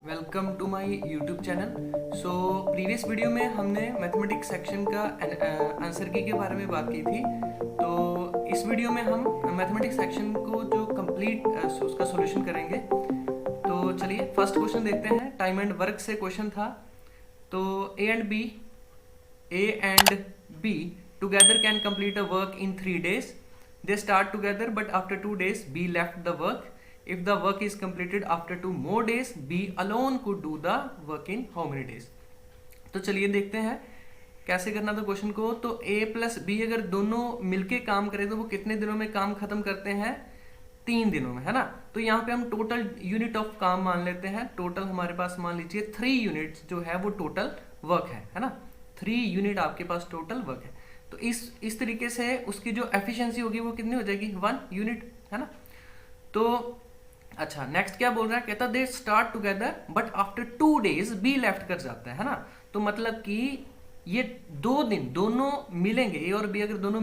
Welcome to my YouTube channel. So previous video में हमने mathematics section का answer की के बारे में बात की थी। तो इस वीडियो में हम मैथमेटिक्स सेक्शन को जो कंप्लीट उसका सॉल्यूशन करेंगे। तो चलिए फर्स्ट क्वेश्चन देखते हैं। टाइम एंड वर्क से क्वेश्चन था। तो A and be together can complete a work in 3 days. They start together, but after 2 days B left the work. If the work is completed after 2 more days, B alone could do the work in how many days? तो चलिए देखते हैं कैसे करना था question को। तो A plus B अगर दोनों मिलके काम करें तो वो कितने दिनों में काम खत्म करते हैं? 3 दिनों में, है ना। तो यहाँ पे हम टोटल यूनिट ऑफ काम मान लेते हैं। टोटल हमारे पास मान लीजिए 3 यूनिट्स जो है वो टोटल वर्क है ना। 3 यूनिट आपके पास टोटल वर्क है। तो इस तरीके से उसकी जो एफिशिएंसी होगी वो कितनी हो जाएगी? 1 यूनिट, है ना। तो अच्छा, नेक्स्ट क्या बोल रहा है? कहता they start together but after 2 days be left कर जाता है ना। तो मतलब कि ये 2 दिन दोनों मिलेंगे, ए और बी अगर दोनों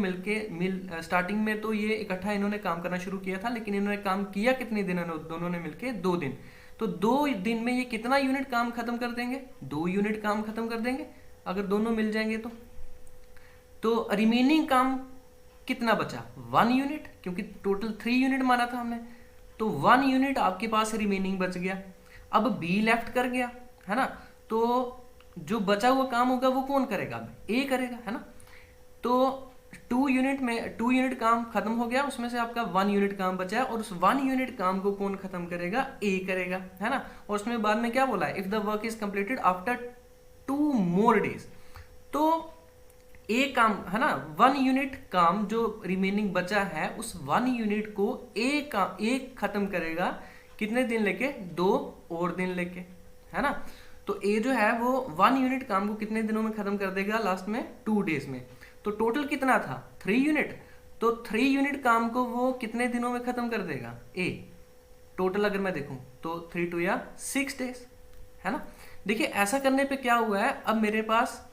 स्टार्टिंग में तो ये इकट्ठा इन्होंने काम करना शुरू किया था, लेकिन इन्होंने काम किया कितने दिन? दोनों ने मिलके 2 दिन। तो 2 दिन में ये कितना यूनिट काम खत्म कर देंगे? 2 यूनिट काम खत्म कर देंगे अगर दोनों मिल जाएंगे तो रिमेनिंग काम कितना बचा? 1 यूनिट, क्योंकि टोटल 3 यूनिट माना था हमने। तो 1 यूनिट आपके पास रिमेनिंग बच गया। अब बी लेफ्ट कर गया, है ना। तो जो बचा हुआ काम होगा वो कौन करेगा? अब ए करेगा, है ना। तो 2 यूनिट काम खत्म हो गया, उसमें से आपका 1 यूनिट काम बचा है, और उस 1 यूनिट काम को कौन खत्म करेगा? ए करेगा, है ना। और उसमें बाद में क्या बोला है? If the work is completed after 2 more days। तो एक काम, है ना, 1 यूनिट काम जो रिमेनिंग बचा है उस 1 यूनिट को एक खत्म करेगा कितने दिन लेके? 2 और दिन लेके, है ना। तो ए जो है वो 1 यूनिट काम को कितने दिनों में खत्म कर देगा? लास्ट में 2 days में। तो टोटल कितना था? 3 यूनिट। तो 3 यूनिट काम को वो कितने दिनों में खत्म कर देगा? ए। टोटल अगर मैं देखूं तो 3 2 या 6 days, है ना। देखिए ऐसा करने पे क्या हुआ है, अब मेरे पास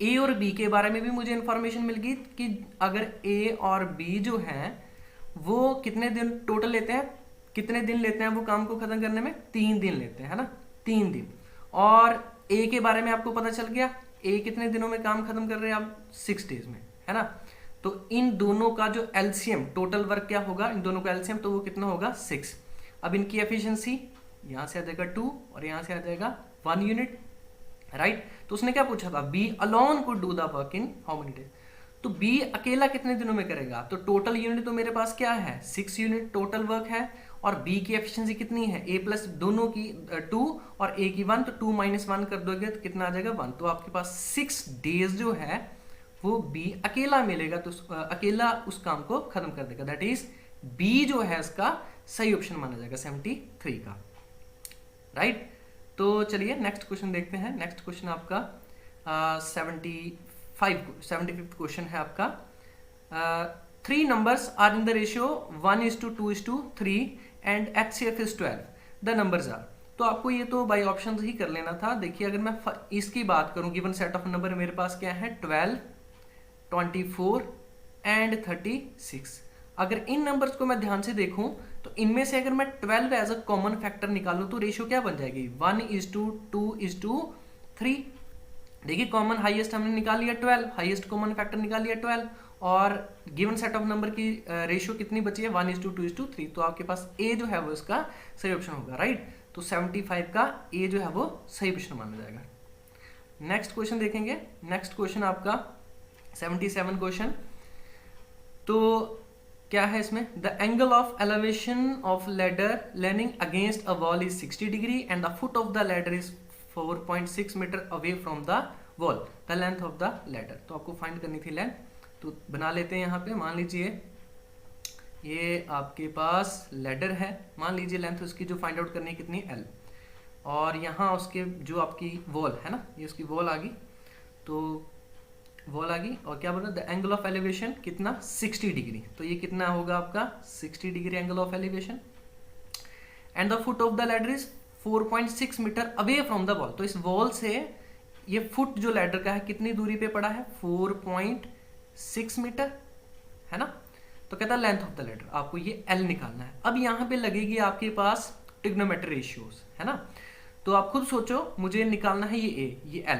ए और बी के बारे में भी मुझे इंफॉर्मेशन मिल गई कि अगर ए और बी जो हैं वो कितने दिन टोटल लेते हैं, कितने दिन लेते हैं वो काम को खत्म करने में? 3 दिन लेते हैं, है ना, 3 दिन। और ए के बारे में आपको पता चल गया, ए कितने दिनों में काम खत्म कर रहे हैं आप? 6 days में, है ना। तो इन दोनों का जो एलसीएम, टोटल वर्क क्या होगा इन दोनों का एलसीएम? तो वो कितना होगा? 6। अब इनकी एफिशिएंसी यहां से आ जाएगा 2 और यहां से आ जाएगा 1 यूनिट, राइट। तो उसने क्या पूछा था? B alone could do the work in how many days. तो बी अकेला कितने दिनों में करेगा? तो टोटल यूनिट तो मेरे पास क्या है? 6 यूनिट टोटल वर्क है। और बी की एफिशिएंसी कितनी है? ए प्लस दोनों की 2 और ए की 1, तो 2 - 1 कर दोगे तो कितना आ जाएगा? 1। तो आपके पास 6 days जो है वो बी अकेला मिलेगा, तो अकेला उस काम को खत्म कर देगा। दैट इज बी जो है इसका सही ऑप्शन माना जाएगा 73 का, राइट। तो चलिए नेक्स्ट क्वेश्चन देखते हैं। नेक्स्ट क्वेश्चन आपका 75th क्वेश्चन है आपका। 3 numbers are in the ratio 1:2:3 and HCF is 12. The numbers are। तो आपको ये तो बाय ऑप्शन ही कर लेना था। देखिए अगर मैं इसकी बात करूं, गिवन सेट ऑफ नंबर मेरे पास क्या है? 12, 24 एंड 36। अगर इन नंबर्स को मैं ध्यान से देखूं तो इनमें से अगर मैं 12 एज अ कॉमन फैक्टर निकालूं तो रेशियो क्या बन जाएगी? 1:2:3। देखिए कॉमन हाईएस्ट हमने निकाल लिया 12, हाईएस्ट कॉमन फैक्टर निकाल लिया 12, और गिवन सेट ऑफ नंबर की रेशियो कितनी बची है? 1:2:3। तो आपके पास ए जो है वो इसका सही ऑप्शन होगा, राइट। तो 75 का ए जो है वो सही ऑप्शन माना जाएगा। नेक्स्ट क्वेश्चन देखेंगे। नेक्स्ट क्वेश्चन आपका 77 क्वेश्चन। तो क्या है इसमें? The angle of elevation of ladder landing against a wall is 60 degree and the foot of the ladder is 4.6 metre away from the wall. The length of the ladder. तो आपको find करनी थी length, तो बना लेते हैं यहाँ पे। मान लीजिए ये आपके पास लैडर है, मान लीजिए लेंथ उसकी जो फाइंड आउट करनी है कितनी? L। और यहाँ उसके जो आपकी वॉल है ना, ये उसकी वॉल आ गई, तो वॉल आ गई, और क्या बोल रहा है? द एंगल ऑफ एलिवेशन कितना? 60 डिग्री। तो ये कितना होगा आपका? 60 degree angle of elevation. And the foot of the ladder is 4.6 metre away from the wall. तो इस वॉल से ये फुट जो लैडर का है कितनी दूरी पे पड़ा है? 4.6 मीटर, है ना। तो कहता है लेंथ ऑफ द लैडर, आपको ये L निकालना है। अब यहाँ पे लगेगी आपके पास ट्रिग्नोमेट्री रेशियोज, है ना। तो आप खुद सोचो, मुझे निकालना है ये ए, ये एल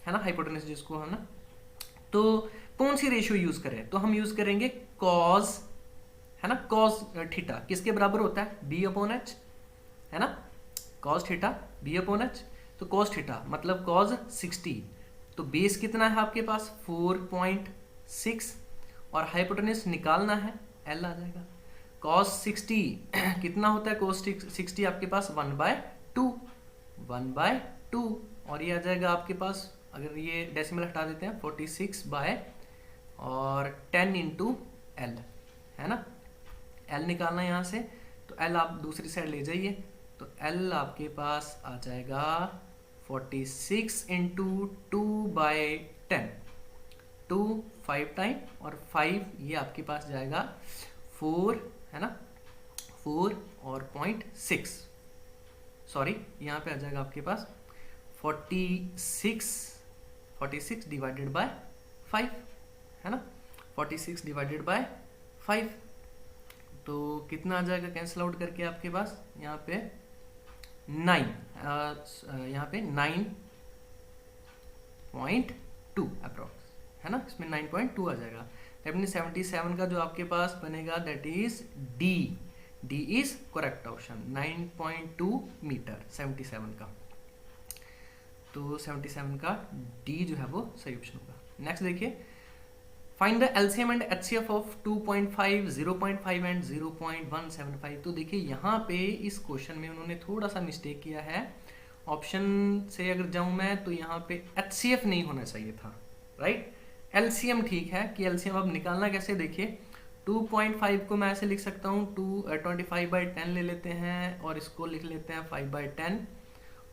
है ना, हाइपोटेनस जिसको है ना, तो कौन सी रेशियो यूज करें? तो हम यूज करेंगे कॉज, है ना, कॉज थीटा किसके बराबर होता है? बी अपॉन एच, है ना, cos theta B upon H. तो कॉज थीटा मतलब कॉज 60, तो बेस कितना है आपके पास? 4.6, और हाइपोटेनस निकालना है, एल आ जाएगा। कॉस 60 कितना होता है? कॉस 60 आपके पास 1/2, और ये आ जाएगा आपके पास, अगर ये डेसिमल हटा देते हैं, 46 और 10 इंटू एल, है ना। एल निकालना है यहाँ से, तो एल आप दूसरी साइड ले जाइए, तो एल आपके पास आ जाएगा 46 इंटू 2/10, 2 5 टाइम, और 5 ये आपके पास जाएगा 4, है ना, 4 और 0.6, सॉरी यहाँ पे आ जाएगा आपके पास 46 डिवाइडेड बाय 5, है ना, 46 डिवाइडेड बाय 5, तो कितना आ जाएगा कैंसिल आउट करके आपके पास? यहाँ पे 9, यहाँ पे 9.2 अप्रोक्स, है ना, इसमें 9.2 आ जाएगा। दैट मीन्स 77 का जो आपके पास बनेगा that is D, D is correct option, 9.2 metre 77 का, तो 77 का डी जो है वो सही ऑप्शन होगा। नेक्स्ट देखिए, find the LCM and HCF of 2.5, 0.5 and 0.175। तो देखिए यहाँ पे इस क्वेश्चन में उन्होंने थोड़ा सा मिस्टेक किया है। ऑप्शन से अगर जाऊं मैं तो यहाँ पे एचसीएफ नहीं होना चाहिए था, राइट। एलसीएम ठीक है कि एलसीएम अब निकालना कैसे, देखिए 2.5 को मैं ऐसे लिख सकता हूँ, 25/10 ले लेते हैं, और इसको लिख लेते हैं 5/10,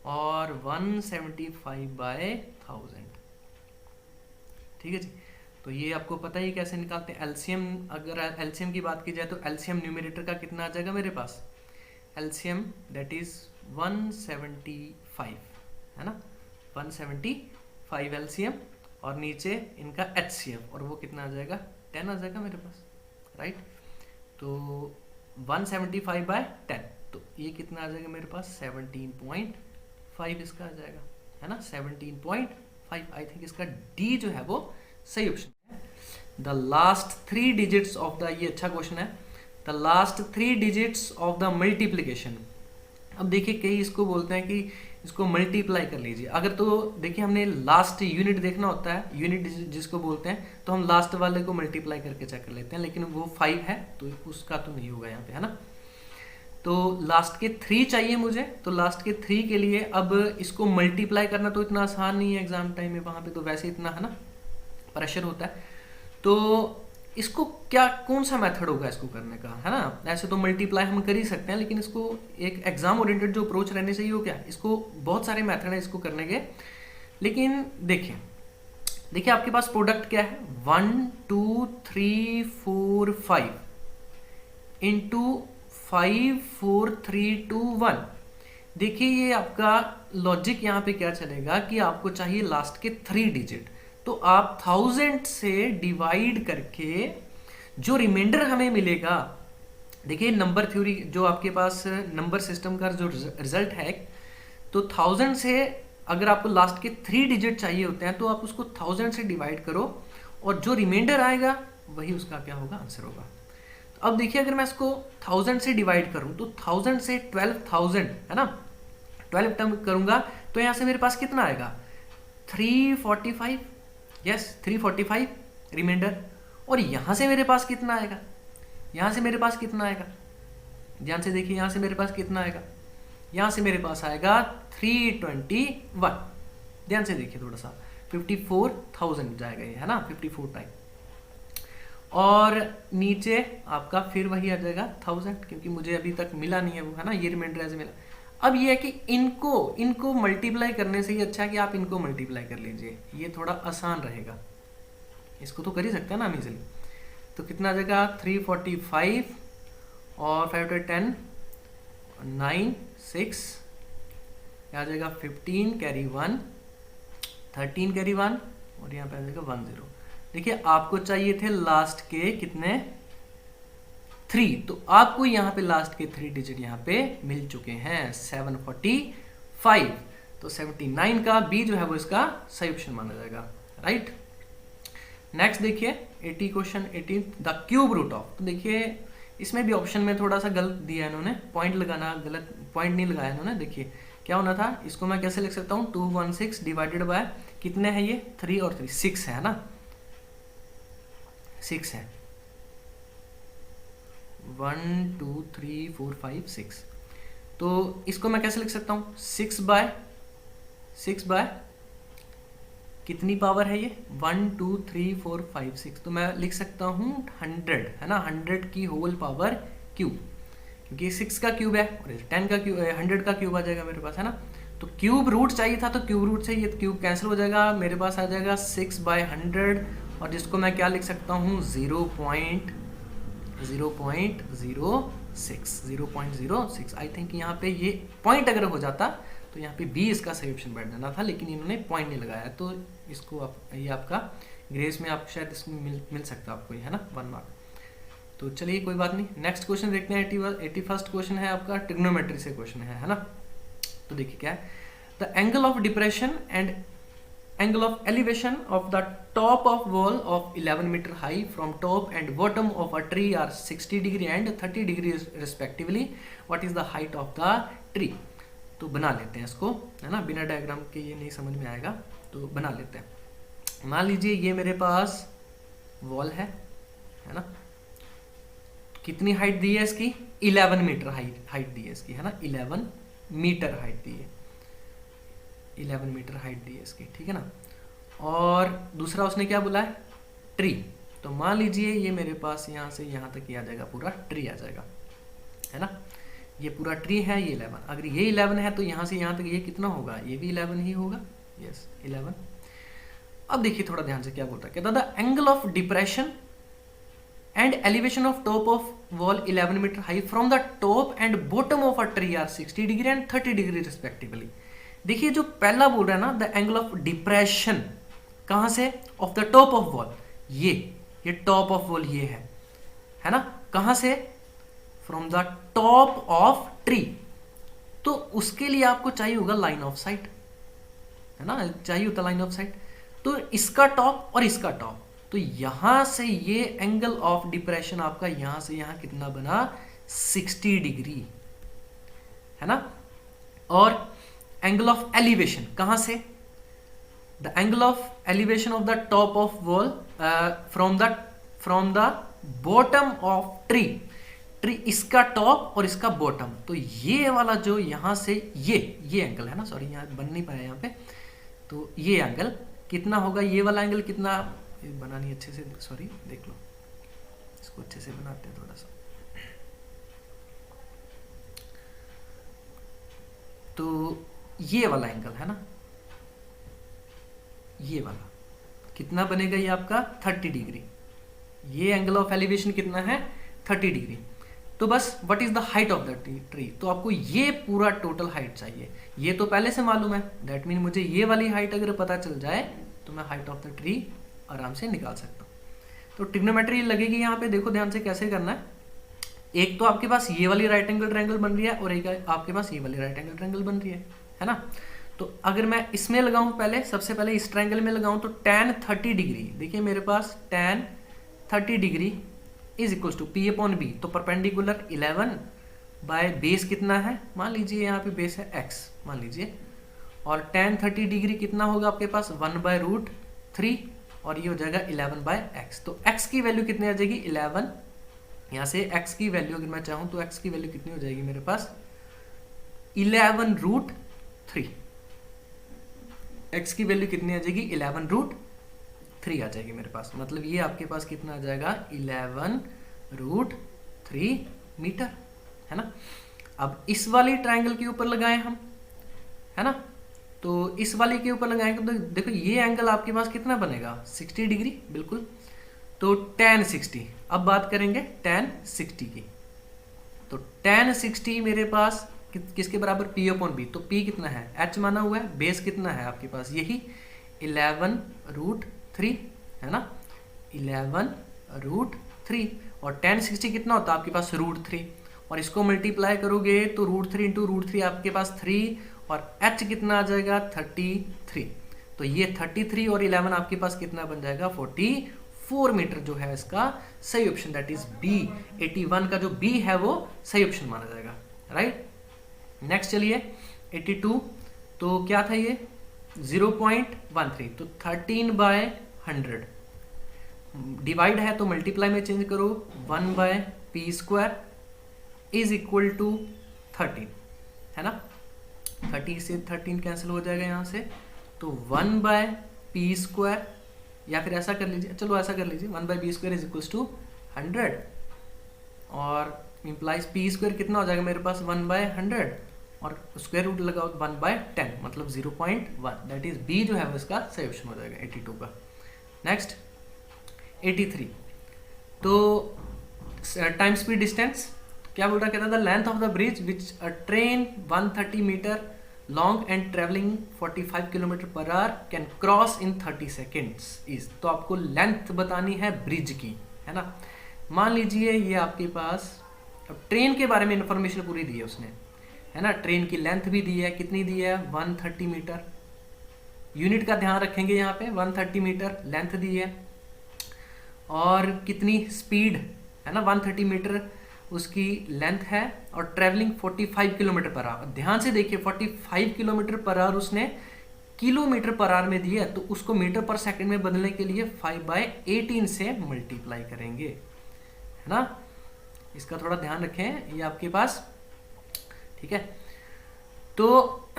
और 175/1000, ठीक है जी। तो ये आपको पता ही कैसे निकालते हैं एलसीएम। अगर एलसीएम की बात की जाए तो एलसीएम न्यूमरेटर का कितना आ जाएगा मेरे पास? एलसीएम दैट इज 175, है ना, 175 एलसीएम, और नीचे इनका एचसीएफ, और वो कितना आ जाएगा? 10 आ जाएगा मेरे पास, राइट। तो 175/10, तो ये कितना आ जाएगा मेरे पास? 17.5 इसका आ जाएगा, है ना, 17.5। आई थिंक इसका डी जो है वो सही ऑप्शन है। The last 3 digits of the, ये अच्छा क्वेश्चन है, the last 3 digits of the multiplication. अब देखिए कई इसको बोलते हैं कि इसको मल्टीप्लाई कर लीजिए। अगर तो देखिए हमने लास्ट यूनिट देखना होता है, यूनिट जिसको बोलते हैं, तो हम लास्ट वाले को मल्टीप्लाई करके चेक कर लेते हैं, लेकिन वो 5 है तो उसका तो नहीं होगा यहाँ पे, है ना। तो लास्ट के 3 चाहिए मुझे, तो लास्ट के 3 के लिए अब इसको मल्टीप्लाई करना तो इतना आसान नहीं है एग्जाम टाइम में, वहाँ पे तो वैसे इतना, है ना, प्रेशर होता है। तो इसको क्या, कौन सा मेथड होगा इसको करने का, है ना। ऐसे तो मल्टीप्लाई हम कर ही सकते हैं, लेकिन इसको एक एग्जाम ओरिएंटेड जो अप्रोच रहने चाहिए वो क्या, इसको बहुत सारे मेथड है इसको करने के। लेकिन देखिए आपके पास प्रोडक्ट क्या है, 1 2 3 4 5 इंटू 5 4 3 2 1। देखिए ये आपका लॉजिक यहाँ पे क्या चलेगा कि आपको चाहिए लास्ट के 3 डिजिट, तो आप 1000 से डिवाइड करके जो रिमाइंडर हमें मिलेगा, देखिए नंबर थ्योरी जो आपके पास नंबर सिस्टम का जो रिजल्ट है, तो 1000 से अगर आपको लास्ट के 3 डिजिट चाहिए होते हैं तो आप उसको 1000 से डिवाइड करो, और जो रिमाइंडर आएगा वही उसका क्या होगा, आंसर होगा। तो अब देखिए अगर मैं इसको 1000 से डिवाइड करूं तो 1000 से 12000, है ना, 12 टर्म करूंगा तो यहां से मेरे पास कितना आएगा? 345, यस 345 रिमाइंडर। और यहां से मेरे पास कितना आएगा? यहां से मेरे पास कितना आएगा? ध्यान से देखिए यहां से मेरे पास कितना आएगा? यहां से मेरे पास आएगा 321। ध्यान से देखिए थोड़ा सा, 54,000 जाएगा ये, है ना, 54 टाइम। और नीचे आपका फिर वही आ जाएगा 1000, क्योंकि मुझे अभी तक मिला नहीं है वो, है ना, ये रिमाइंडर ऐसे मिला। अब ये है कि इनको मल्टीप्लाई करने से ही अच्छा है कि आप इनको मल्टीप्लाई कर लीजिए, ये थोड़ा आसान रहेगा। इसको तो कर ही सकते हैं ना हम इजीली। तो कितना आ जाएगा? 345 और 5 × 10 9 6 आ जाएगा 15 कैरी 1 13 कैरी 1 और यहाँ पे आ जाएगा 10। देखिए आपको चाहिए थे लास्ट के कितने? 3, तो आपको यहाँ पे लास्ट के 3 डिजिट यहाँ पे मिल चुके हैं, 745 5। तो 79 का बी जो है वो इसका सही ऑप्शन माना जाएगा, राइट। नेक्स्ट देखिए 80 question 18, the cube root of. तो देखिए इसमें भी ऑप्शन में थोड़ा सा गलत दिया है इन्होंने, पॉइंट लगाना गलत, पॉइंट नहीं लगाया इन्होंने। देखिए क्या होना था, इसको मैं कैसे लिख सकता हूँ, 216 डिवाइडेड बाय कितने हैं ये 3 और 3 6 है ना, 6 है, 1 2 3 4 5 6। तो इसको मैं कैसे लिख सकता हूँ, 6 बाय कितनी पावर है ये, 1 2 3 4 5 6। तो मैं लिख सकता हूँ 100 है ना, 100 की होल पावर क्यूब, क्योंकि 6 का क्यूब है और 10 का क्यूब, 100 का क्यूब आ जाएगा मेरे पास, है ना। तो क्यूब रूट चाहिए था, तो क्यूब रूट से ये क्यूब कैंसिल हो जाएगा, मेरे पास आ जाएगा 6 बाय 100, और जिसको मैं क्या लिख सकता हूँ 0.06। आई थिंक यहाँ पे ये पॉइंट अगर हो जाता तो यहाँ पे बी इसका सही ऑप्शन बैठ जाना था, लेकिन इन्होंने पॉइंट नहीं लगाया, तो इसको आप, ये आपका ग्रेस में आप शायद इसमें मिल सकता है आपको, है ना, 1 मार्क। तो चलिए कोई बात नहीं, नेक्स्ट क्वेश्चन देखते हैं। 81st क्वेश्चन है आपका, ट्रिग्नोमेट्री से क्वेश्चन है ना। तो देखिए क्या है, the angle of depression and angle of elevation of the top of wall of 11 metre high from top and bottom of a tree are 60 degree and 30 degree respectively, what is the height of the tree. तो बना लेते हैं इसको, है ना, बिना diagram के ये नहीं समझ में आएगा, तो बना लेते हैं। मान लीजिए ये मेरे पास वॉल है ना, कितनी हाइट दी है इसकी, 11 मीटर हाइट दी है इसकी, है ना, 11 मीटर हाइट दी है, 11 मीटर हाइट दी है इसकी, ठीक है ना। और दूसरा उसने क्या बोला है, ट्री। तो मान लीजिए ये मेरे पास यहाँ से यहाँ तक आ जाएगा, पूरा ट्री आ जाएगा, है ना, ये पूरा ट्री है, ये 11। अगर ये 11 है तो यहाँ से यहाँ तक ये कितना होगा, ये भी 11 ही होगा, यस 11। अब देखिए थोड़ा ध्यान से क्या बोलता है, कहता the angle of depression and elevation of top of wall 11 meter high from the top and bottom of a tree are 60 degree and 30 degree respectively। देखिए जो पहला बोल रहा है ना, द एंगल ऑफ डिप्रेशन कहां से, of the top of wall, ये टॉप ऑफ वॉल ये है ना, कहां से, from the top of tree. तो उसके लिए आपको चाहिए होगा लाइन ऑफ साइट, है ना, चाहिए होता लाइन ऑफ साइट। तो इसका टॉप और इसका टॉप, तो यहां से ये एंगल ऑफ डिप्रेशन आपका यहां से यहां कितना बना, 60 डिग्री, है ना। और एंगल ऑफ एलिवेशन कहां से, the angle of elevation of the top of wall from the bottom of tree, इसका टॉप और इसका बॉटम। तो ये वाला जो यहां से ये एंगल है ना, सॉरी यहां बन नहीं पाया यहाँ पे, तो ये एंगल कितना होगा, ये वाला एंगल कितना, बनानी अच्छे से, सॉरी देख लो, इसको अच्छे से बनाते हैं थोड़ा सा। तो ये वाला एंगल है ना, ये वाला कितना बनेगा, ये आपका 30 डिग्री। ये एंगल ऑफ एलिवेशन कितना है, 30 डिग्री। तो बस what is the height of the tree, तो आपको ये पूरा टोटल हाइट चाहिए। ये तो पहले से मालूम है, दैट मीन मुझे ये वाली हाइट अगर पता चल जाए तो मैं हाइट ऑफ द ट्री आराम से निकाल सकता हूँ। तो ट्रिग्नोमेट्री लगेगी यहाँ पे, देखो ध्यान से कैसे करना है। एक तो आपके पास ये वाली राइट एंगल ट्रायंगल बन रही है और एक आपके पास ये वाली राइट एंगल ट्रायंगल बन रही है ना। तो अगर मैं इसमें लगाऊं, पहले सबसे पहले इस ट्रायंगल में लगाऊं, तो tan 30 डिग्री, देखिए मेरे पास tan 30 degree is equal to P upon B. तो परपेंडिकुलर 11 बाय बेस कितना है, मान लीजिए यहाँ पे बेस है x मान लीजिए, और tan 30 डिग्री कितना होगा आपके पास 1/√3, और ये हो जाएगा 11/x। तो x की वैल्यू कितनी आ जाएगी 11। यहाँ से x की वैल्यू अगर मैं चाहूँ तो x की वैल्यू कितनी हो जाएगी मेरे पास 11√3। x की वैल्यू कितनी आ जाएगी 11√3 आ जाएगी मेरे पास। मतलब ये आपके पास कितना आ जाएगा 11√3 मीटर, है ना। अब इस वाली ट्रायंगल के ऊपर लगाए हम, है ना। तो इस वाले के ऊपर लगाएंगे तो देखो ये एंगल आपके पास कितना बनेगा 60 डिग्री, बिल्कुल। तो tan 60, अब बात करेंगे tan 60 की। तो tan 60 मेरे पास किसके बराबर, P अपॉन बी। तो P कितना है, H माना हुआ है, बेस कितना है आपके पास यही 11√3, है ना, 11√3। और tan 60 कितना होता है आपके पास √3, और इसको मल्टीप्लाई करोगे तो √3 × √3 आपके पास 3, और h कितना आ जाएगा 33। तो ये 33 और 11 आपके पास कितना बन जाएगा 44 मीटर जो है इसका सही ऑप्शन, दैट इज बी। 81 का जो बी है वो सही ऑप्शन माना जाएगा, राइट। नेक्स्ट चलिए 82, तो क्या था ये 0.13, तो 13/100 डिवाइड है तो मल्टीप्लाई में चेंज करो, 1/p² इज इक्वल टू 13, है ना। 30 से 13 कैंसिल हो जाएगा यहाँ से, तो 1/p², या फिर ऐसा कर लीजिए, चलो ऐसा कर लीजिए 1/p² इज इक्वल टू 100, और इम्प्लाइज p² कितना हो जाएगा मेरे पास 1/100, और स्क्वायर रूट लगाओ 1/10 मतलब 0.1, दैट इज बी जो है वो इसका सही ऑप्शन हो जाएगा 82 का। नेक्स्ट 83, तो टाइम स्पीड डिस्टेंस क्या बोल रहा, कहता था length of the bridge which a train 130 metre long and travelling 45 kilometre per hour can cross in 30 seconds is. तो आपको लेंथ बतानी है ब्रिज की, है ना। मान लीजिए ये आपके पास, अब ट्रेन के बारे में इंफॉर्मेशन पूरी दी है उसने, है ना। ट्रेन की लेंथ भी दी है, कितनी दी है 130 मीटर, यूनिट का ध्यान रखेंगे यहाँ पे 130 मीटर लेंथ दी है, और कितनी स्पीड है ना 130 मीटर उसकी लेंथ है, और ट्रेवलिंग 45 किलोमीटर पर आवर। ध्यान से देखिए 45 किलोमीटर पर आवर उसने किलोमीटर पर आवर में दिया है, तो उसको मीटर पर सेकंड में बदलने के लिए 5/18 से मल्टीप्लाई करेंगे, है ना। इसका थोड़ा ध्यान रखें ये आपके पास, ठीक है। तो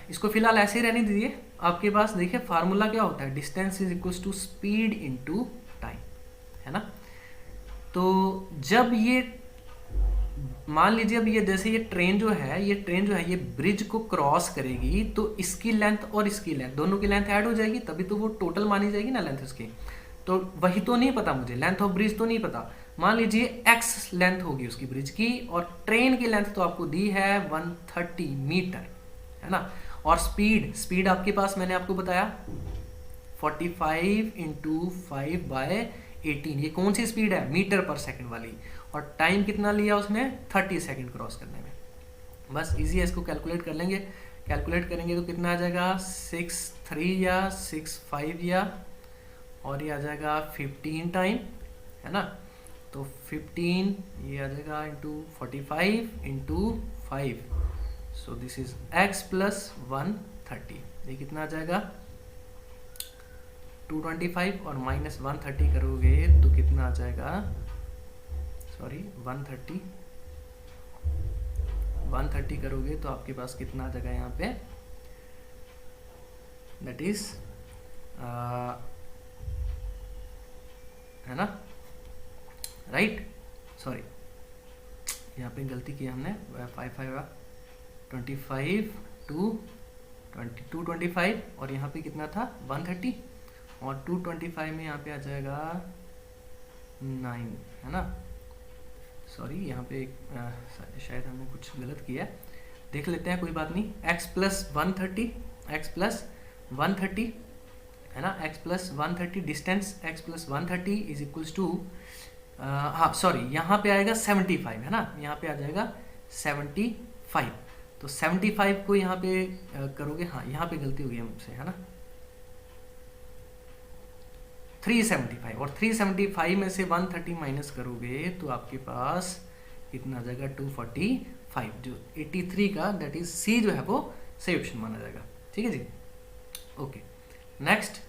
इसको फिलहाल ऐसे ही रहने दीजिए। आपके पास देखिए फार्मूला क्या होता है, distance is equal to speed into time, है ना। तो जब ये मान लीजिए अब ये जैसे ये ट्रेन जो है ये ब्रिज को क्रॉस करेगी, तो इसकी लेंथ और इसकी लेंथ दोनों की लेंथ ऐड हो जाएगी, तभी तो वो टोटल मानी जाएगी ना लेंथ उसकी। तो वही तो नहीं पता मुझे, लेंथ ऑफ ब्रिज तो नहीं पता। मान लीजिए x लेंथ होगी उसकी ब्रिज की, और ट्रेन की लेंथ तो आपको दी है 130 मीटर, है ना। और स्पीड आपके पास मैंने आपको बताया 45 × 5/18, ये कौन सी स्पीड है मीटर पर सेकंड वाली, और टाइम कितना लिया उसने 30 सेकंड क्रॉस करने में। बस इजी है, इसको कैलकुलेट कर लेंगे, कैलकुलेट करेंगे तो कितना आ जाएगा 6×3 या 6×5 या, और ये आ जाएगा 15 टाइम, है ना। तो 15 ये आ जाएगा into 45 × 5, so this is x + 130, ये कितना आ जाएगा 225, और -130 करोगे तो कितना आ जाएगा, सॉरी 130 करोगे तो आपके पास कितना आ जाएगा यहाँ पे, दैट इज है ना, राइट। सॉरी यहाँ पे गलती की हमने, 25 to 225, और यहाँ पे कितना था 130, और 225 में यहाँ पे आ जाएगा 9, है ना। सॉरी यहाँ पे शायद हमने कुछ गलत किया, देख लेते हैं, कोई बात नहीं। x + 130 है ना, x + 130 distance x + 130 is equals to, हाँ सॉरी यहाँ पे आएगा 75, है ना, यहाँ पे आ जाएगा 75, तो 75 को यहाँ पे करोगे, हाँ यहाँ पे गलती हो गई हमसे, है ना 375, और 375 में से 130 माइनस करोगे तो आपके पास कितना आ जाएगा 245, जो 83 का दैट इज सी जो है वो सही ऑप्शन माना जाएगा, ठीक है जी। Okay next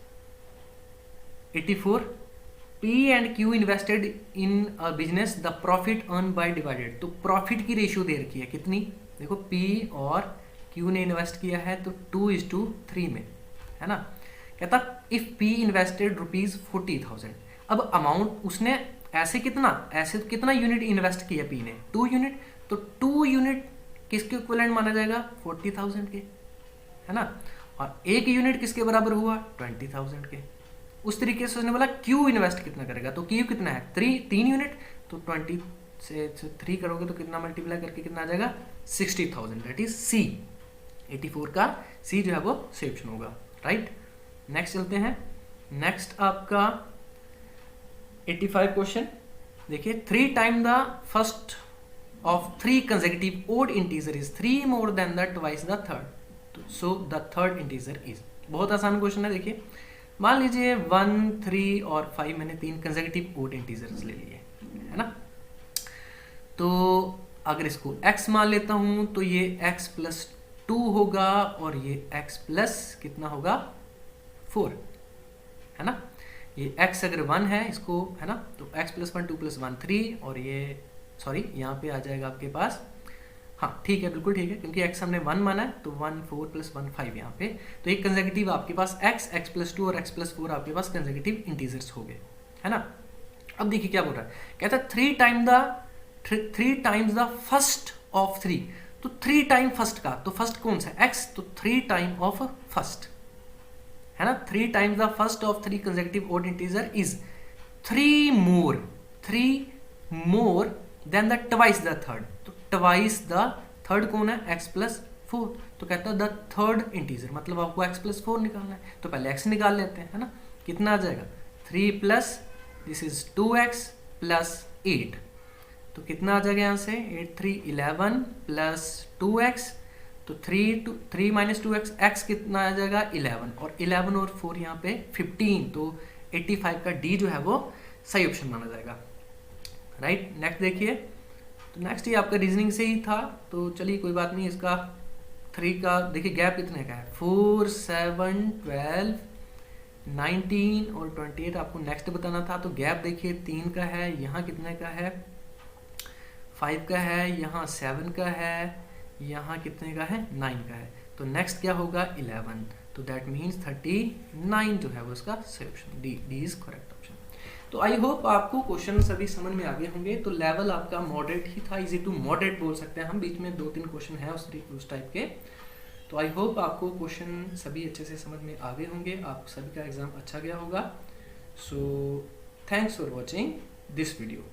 84, P and Q invested in a business, the profit earned by divided। तो प्रॉफिट की रेशियो दे रखी है कितनी, देखो P और Q ने इन्वेस्ट किया है तो 2:3 में, है ना। कहता इफ P इन्वेस्टेड ₹40,000, अब अमाउंट उसने ऐसे कितना यूनिट इन्वेस्ट किया P ने 2 यूनिट, तो 2 यूनिट किसके इक्विवेलेंट माना जाएगा 40,000 के, है ना, और एक यूनिट किसके बराबर हुआ 20,000 के। उस तरीके से उसने बोला Q इन्वेस्ट कितना करेगा, तो Q कितना है 3 यूनिट, तो 20 से 3 करोगे तो कितना मल्टीप्लाई करके कितना आ जाएगा 60,000, दैट इज C। 84 का C जो है वो सी ऑप्शन होगा, राइट। नेक्स्ट चलते हैं, नेक्स्ट आपका 85 क्वेश्चन देखिए, 3 time the first of 3 consecutive odd integer is 3 more than the twice the third. तो so the third integer is, बहुत आसान क्वेश्चन है। देखिए मान लीजिए 1, 3 और 5 मैंने 3 कंसेक्यूटिव ओड इंटीजर्स ले लिए, है ना। तो अगर इसको x मान लेता हूं तो ये x प्लस 2 होगा और ये x प्लस कितना होगा 4, है ना। ये x अगर 1 है इसको, है ना, तो x प्लस 1 2 प्लस 1 3 और ये सॉरी यहाँ पे आ जाएगा आपके पास, हाँ ठीक है बिल्कुल ठीक है, क्योंकि x हमने 1 माना है तो 1 4 प्लस 1 5 यहाँ पे। तो एक कंसेक्यूटिव आपके पास x प्लस 2 और x प्लस 4 आपके पास कंसेक्यूटिव इंटीजर्स हो गए, है ना। अब देखिए क्या बोल रहा है, कहता है 3 टाइम्स द फर्स्ट ऑफ 3। तो 3 टाइम फर्स्ट का, तो फर्स्ट कौन सा x, तो 3 टाइम ऑफ फर्स्ट, है ना। 3 times the first of 3 consecutive odd integer is 3 more than the twice the third. तो ट्वाइस द थर्ड कौन है, x प्लस 4। तो कहता है द थर्ड इंटीजर, मतलब आपको x प्लस 4 निकालना है। तो पहले x निकाल लेते हैं, है ना। कितना आ जाएगा 3 plus this is 2x plus 8। तो कितना आ जाएगा यहाँ से 8 3 11 प्लस 2x। तो 3 माइनस 2x, x कितना आ जाएगा 11 और 11 और 4 यहाँ पे 15। तो 85 का D जो है वो सही ऑप्शन माना जाएगा, राइट। नेक्स्ट देखिए, तो नेक्स्ट ये आपका रीजनिंग से ही था, तो चलिए कोई बात नहीं। इसका 3 का देखिए गैप कितने का है, 4 7 12 19 और 28 आपको नेक्स्ट बताना था। तो गैप देखिए 3 का है, यहाँ कितने का है 5 का है, यहाँ 7 का है, यहाँ कितने का है 9 का है। तो नेक्स्ट क्या होगा 11। तो दैट मीन्स 39 जो है वो इसका सही option, D is correct option. तो आई होप आपको क्वेश्चन सभी समझ में आ गए होंगे। तो लेवल आपका मॉडरेट ही था, इजी टू मॉडरेट बोल सकते हैं हम, बीच में 2-3 क्वेश्चन है उस टाइप के। तो आई होप आपको क्वेश्चन सभी अच्छे से समझ में आ गए होंगे, आप सभी का एग्जाम अच्छा गया होगा। So thanks for watching this video.